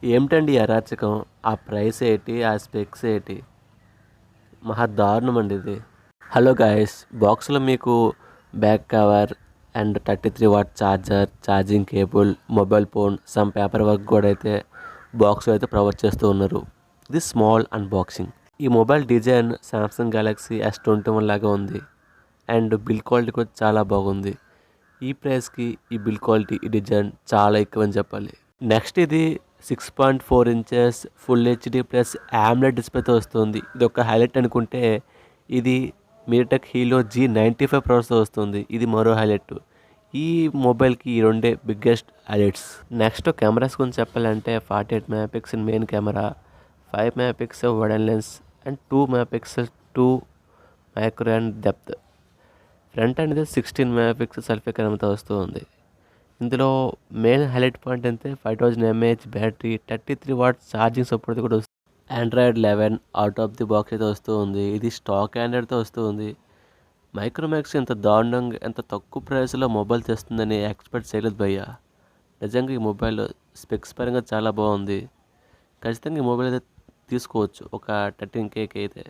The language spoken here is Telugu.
ఏమిటండి ఈ అరాచకం? ఆ ప్రైస్ ఏంటి? ఆ స్పెక్స్ ఏంటి? మహా దారుణం అండి ఇది. హలో గాయస్, బాక్స్లో మీకు back cover and 33 what charger, charging cable, mobile phone, some paper work కూడా అయితే బాక్స్లో అయితే ప్రొవైడ్ చేస్తూ ఉన్నారు. ఇది స్మాల్ అన్బాక్సింగ్. ఈ mobile design Samsung Galaxy S21 లాగా ఉంది అండ్ బిల్ క్వాలిటీ కూడా చాలా బాగుంది. ఈ ప్రైస్కి ఈ బిల్ క్వాలిటీ, ఈ డిజైన్ చాలా ఎక్కువ అని చెప్పాలి. నెక్స్ట్ ఇది 6.4 inches full HD plus AMOLED డిస్ప్లేతో వస్తుంది. ఇది ఒక హైలైట్ అనుకుంటే ఇది మీటెక్ హీలో G95 ప్రాసెస్తో వస్తుంది. ఇది మరో హైలైట్. ఈ మొబైల్కి ఈ రెండే బిగ్గెస్ట్ హైలైట్స్. నెక్స్ట్ కెమెరాస్ గురించి చెప్పాలంటే 48 MP main camera, 5 MP wide lens and 2 MP 2 micro and depth. Front అనేది 16 MP సెల్ఫీ కెమెరాతో వస్తూ ఉంది. ఇందులో మెయిన్ హైలైట్ పాయింట్ అయితే 5000 mAh battery, 33 what charging support కూడా వస్తుంది. Android 11 out of the box అయితే వస్తూ ఉంది. ఇది స్టాక్ ఆండ్రాయిడ్తో వస్తూ ఉంది. మైక్రోమాక్స్ ఎంత దారుణంగా, ఎంత తక్కువ ప్రైస్లో మొబైల్ తెస్తుందని ఎక్స్పెక్ట్ చేయలేదు భయ్య. నిజంగా ఈ మొబైల్ స్పెక్స్ పరంగా చాలా బాగుంది. ఖచ్చితంగా ఈ మొబైల్ అయితే తీసుకోవచ్చు ఒక 13K అయితే.